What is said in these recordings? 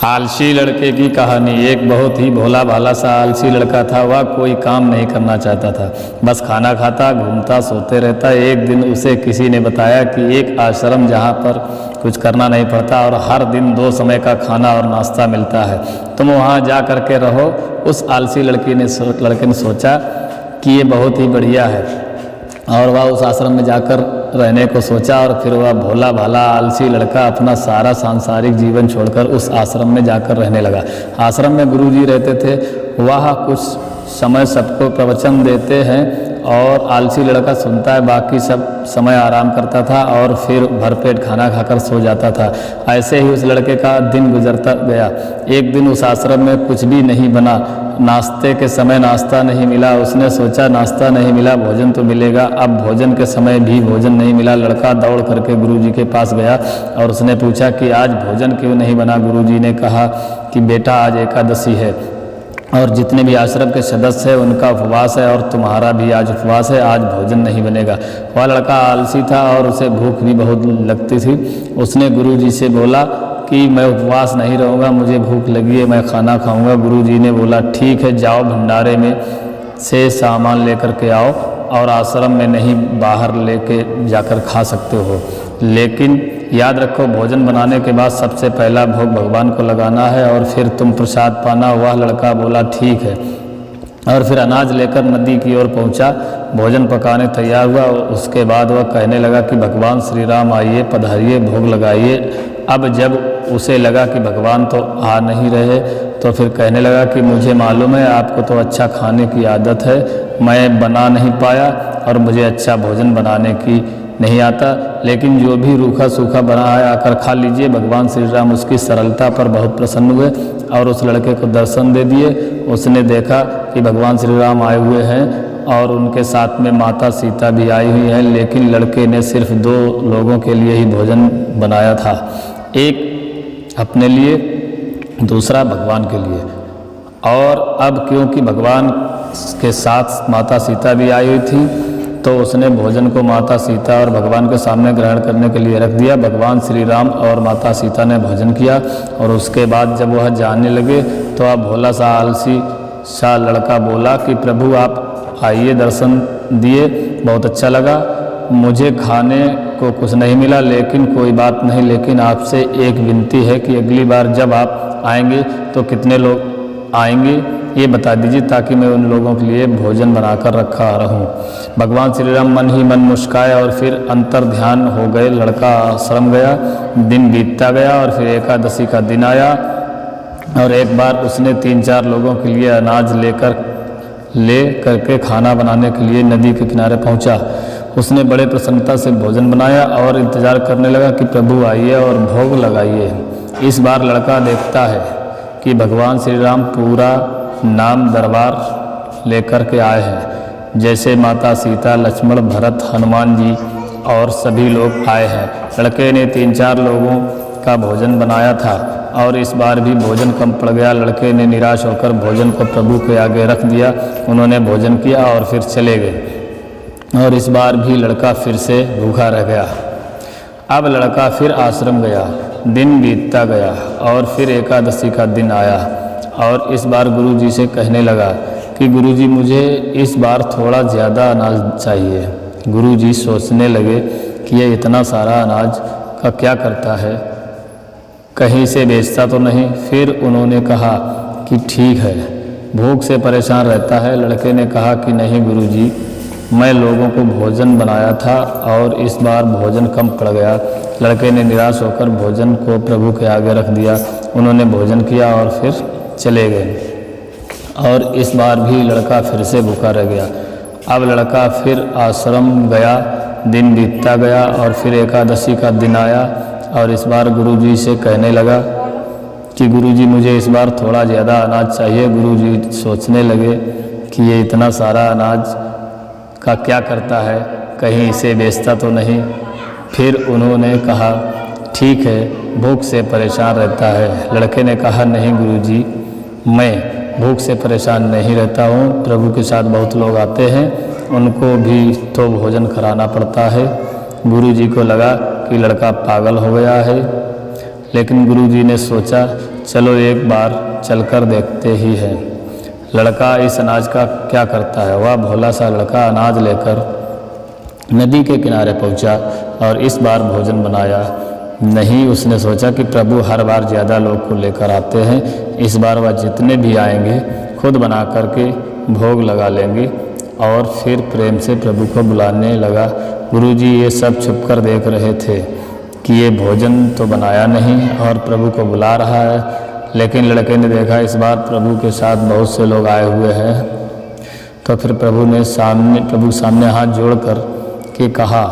आलसी लड़के की कहानी। एक बहुत ही भोला भाला सा आलसी लड़का था। वह कोई काम नहीं करना चाहता था, बस खाना खाता, घूमता, सोते रहता। एक दिन उसे किसी ने बताया कि एक आश्रम जहाँ पर कुछ करना नहीं पड़ता और हर दिन 2 समय का खाना और नाश्ता मिलता है, तुम वहाँ जा कर के रहो। उस आलसी लड़के ने सोचा कि ये बहुत ही बढ़िया है और वह उस आश्रम में जाकर रहने को सोचा। और फिर वह भोला भाला आलसी लड़का अपना सारा सांसारिक जीवन छोड़कर उस आश्रम में जाकर रहने लगा। आश्रम में गुरुजी रहते थे। वह कुछ समय सबको प्रवचन देते हैं और आलसी लड़का सुनता है, बाकी सब समय आराम करता था और फिर भरपेट खाना खाकर सो जाता था। ऐसे ही उस लड़के का दिन गुजरता गया। एक दिन उस आश्रम में कुछ भी नहीं बना, नाश्ते के समय नाश्ता नहीं मिला। उसने सोचा नाश्ता नहीं मिला, भोजन तो मिलेगा। अब भोजन के समय भी भोजन नहीं मिला। लड़का दौड़ करके गुरुजी के पास गया और उसने पूछा कि आज भोजन क्यों नहीं बना। गुरुजी ने कहा कि बेटा आज एकादशी है और जितने भी आश्रम के सदस्य हैं उनका उपवास है और तुम्हारा भी आज उपवास है, आज भोजन नहीं बनेगा। वह लड़का आलसी था और उसे भूख भी बहुत लगती थी। उसने गुरुजी से बोला कि मैं उपवास नहीं रहूँगा, मुझे भूख लगी है, मैं खाना खाऊंगा। गुरुजी ने बोला ठीक है, जाओ भंडारे में से सामान लेकर के आओ और आश्रम में नहीं बाहर लेके जाकर खा सकते हो, लेकिन याद रखो भोजन बनाने के बाद सबसे पहला भोग भगवान को लगाना है और फिर तुम प्रसाद पाना। वह लड़का बोला ठीक है और फिर अनाज लेकर नदी की ओर पहुंचा। भोजन पकाने तैयार हुआ। उसके बाद वह कहने लगा कि भगवान श्री राम आइए, पधारिए, भोग लगाइए। अब जब उसे लगा कि भगवान तो आ नहीं रहे तो फिर कहने लगा कि मुझे मालूम है आपको तो अच्छा खाने की आदत है, मैं बना नहीं पाया और मुझे अच्छा भोजन बनाने की नहीं आता, लेकिन जो भी रूखा सूखा बना है आकर खा लीजिए। भगवान श्री राम उसकी सरलता पर बहुत प्रसन्न हुए और उस लड़के को दर्शन दे दिए। उसने देखा कि भगवान श्री राम आए हुए हैं और उनके साथ में माता सीता भी आई हुई है, लेकिन लड़के ने सिर्फ 2 लोगों के लिए ही भोजन बनाया था, एक अपने लिए, दूसरा भगवान के लिए। और अब क्योंकि भगवान के साथ माता सीता भी आई हुई थी तो उसने भोजन को माता सीता और भगवान के सामने ग्रहण करने के लिए रख दिया। भगवान श्री राम और माता सीता ने भोजन किया और उसके बाद जब वह जाने लगे तो अब भोला सा आलसी सा लड़का बोला कि प्रभु आप आइए, दर्शन दिए, बहुत अच्छा लगा। मुझे खाने को कुछ नहीं मिला, लेकिन कोई बात नहीं, लेकिन आपसे एक विनती है कि अगली बार जब आप आएंगे तो कितने लोग आएंगे ये बता दीजिए ताकि मैं उन लोगों के लिए भोजन बनाकर रखा रहूं। भगवान श्री राम मन ही मन मुस्काए और फिर अंतर ध्यान हो गए। लड़का आश्रम गया, दिन बीतता गया और फिर एकादशी का दिन आया और एक बार उसने 3-4 लोगों के लिए अनाज ले करके खाना बनाने के लिए नदी के किनारे पहुंचा। उसने बड़े प्रसन्नता से भोजन बनाया और इंतज़ार करने लगा कि प्रभु आइए और भोग लगाइए। इस बार लड़का देखता है कि भगवान श्री राम पूरा नाम दरबार लेकर के आए हैं, जैसे माता सीता, लक्ष्मण, भरत, हनुमान जी और सभी लोग आए हैं। लड़के ने 3-4 लोगों का भोजन बनाया था और इस बार भी भोजन कम पड़ गया। लड़के ने निराश होकर भोजन को प्रभु के आगे रख दिया। उन्होंने भोजन किया और फिर चले गए और इस बार भी लड़का फिर से भूखा रह गया। अब लड़का फिर आश्रम गया, दिन बीतता गया और फिर एकादशी का दिन आया और इस बार गुरुजी से कहने लगा कि गुरुजी मुझे इस बार थोड़ा ज़्यादा अनाज चाहिए। गुरुजी सोचने लगे कि ये इतना सारा अनाज का क्या करता है, कहीं से बेचता तो नहीं। फिर उन्होंने कहा कि ठीक है, भूख से परेशान रहता है। लड़के ने कहा कि नहीं गुरुजी, मैं लोगों को भोजन बनाया था और इस बार भोजन कम पड़ गया। लड़के ने निराश होकर भोजन को प्रभु के आगे रख दिया। उन्होंने भोजन किया और फिर चले गए और इस बार भी लड़का फिर से भूखा रह गया। अब लड़का फिर आश्रम गया, दिन बीतता गया और फिर एकादशी का दिन आया और इस बार गुरुजी से कहने लगा कि गुरुजी मुझे इस बार थोड़ा ज़्यादा अनाज चाहिए। गुरुजी सोचने लगे कि ये इतना सारा अनाज का क्या करता है, कहीं इसे बेचता तो नहीं। फिर उन्होंने कहा ठीक है, भूख से परेशान रहता है। लड़के ने कहा नहीं गुरुजी, मैं भूख से परेशान नहीं रहता हूँ, प्रभु के साथ बहुत लोग आते हैं, उनको भी तो भोजन कराना पड़ता है। गुरुजी को लगा कि लड़का पागल हो गया है। लेकिन गुरुजी ने सोचा चलो एक बार चलकर देखते ही हैं। लड़का इस अनाज का क्या करता है। वह भोला सा लड़का अनाज लेकर नदी के किनारे पहुंचा और इस बार भोजन बनाया नहीं। उसने सोचा कि प्रभु हर बार ज़्यादा लोग को लेकर आते हैं, इस बार वह जितने भी आएंगे खुद बना करके भोग लगा लेंगे। और फिर प्रेम से प्रभु को बुलाने लगा। गुरुजी ये सब छुप कर देख रहे थे कि ये भोजन तो बनाया नहीं और प्रभु को बुला रहा है। लेकिन लड़के ने देखा इस बार प्रभु के साथ बहुत से लोग आए हुए हैं, तो फिर प्रभु सामने हाथ जोड़कर के कहा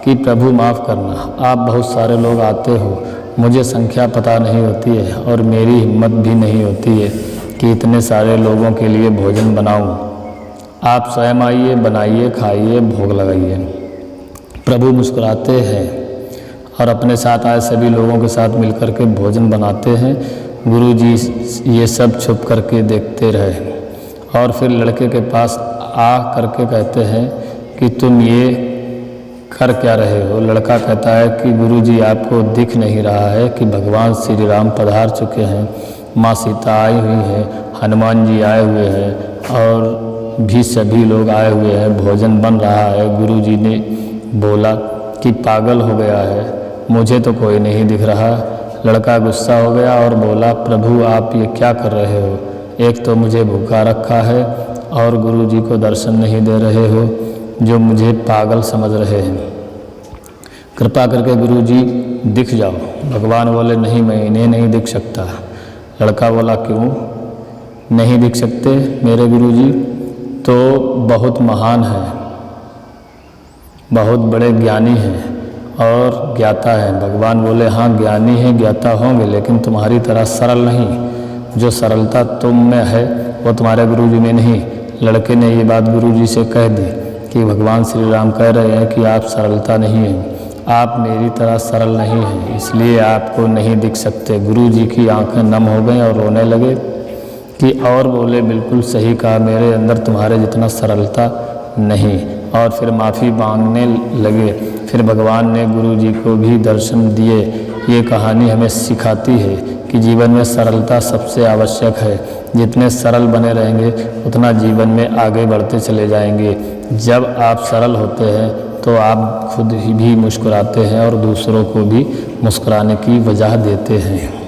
कि प्रभु माफ़ करना, आप बहुत सारे लोग आते हो, मुझे संख्या पता नहीं होती है और मेरी हिम्मत भी नहीं होती है कि इतने सारे लोगों के लिए भोजन बनाऊं। आप स्वयं आइए, बनाइए, खाइए, भोग लगाइए। प्रभु मुस्कुराते हैं और अपने साथ आए सभी लोगों के साथ मिलकर के भोजन बनाते हैं। गुरुजी ये सब छुप करके देखते रहे और फिर लड़के के पास आ करके कहते हैं कि तुम ये कर क्या रहे हो। लड़का कहता है कि गुरुजी आपको दिख नहीं रहा है कि भगवान श्री राम पधार चुके हैं, माँ सीता आई हुई है, हनुमान जी आए हुए हैं और भी सभी लोग आए हुए हैं, भोजन बन रहा है। गुरुजी ने बोला कि पागल हो गया है, मुझे तो कोई नहीं दिख रहा। लड़का गुस्सा हो गया और बोला प्रभु आप ये क्या कर रहे हो, एक तो मुझे भूखा रखा है और गुरुजी को दर्शन नहीं दे रहे हो, जो मुझे पागल समझ रहे हैं। कृपा करके गुरुजी दिख जाओ। भगवान बोले नहीं, मैं इन्हें नहीं दिख सकता। लड़का बोला क्यों नहीं दिख सकते मेरे गुरुजी, तो बहुत महान हैं, बहुत बड़े ज्ञानी हैं और ज्ञाता हैं। भगवान बोले हाँ ज्ञानी हैं, ज्ञाता होंगे, लेकिन तुम्हारी तरह सरल नहीं। जो सरलता तुम में है वो तुम्हारे गुरुजी में नहीं। लड़के ने ये बात गुरुजी से कह दी कि भगवान श्री राम कह रहे हैं कि आप सरलता नहीं हैं, आप मेरी तरह सरल नहीं हैं, इसलिए आपको नहीं दिख सकते। गुरुजी की आंखें नम हो गईं और रोने लगे कि और बोले बिल्कुल सही कहा, मेरे अंदर तुम्हारे जितना सरलता नहीं। और फिर माफ़ी मांगने लगे। फिर भगवान ने गुरुजी को भी दर्शन दिए। ये कहानी हमें सिखाती है कि जीवन में सरलता सबसे आवश्यक है। जितने सरल बने रहेंगे उतना जीवन में आगे बढ़ते चले जाएंगे। जब आप सरल होते हैं तो आप खुद ही भी मुस्कुराते हैं और दूसरों को भी मुस्कुराने की वजह देते हैं।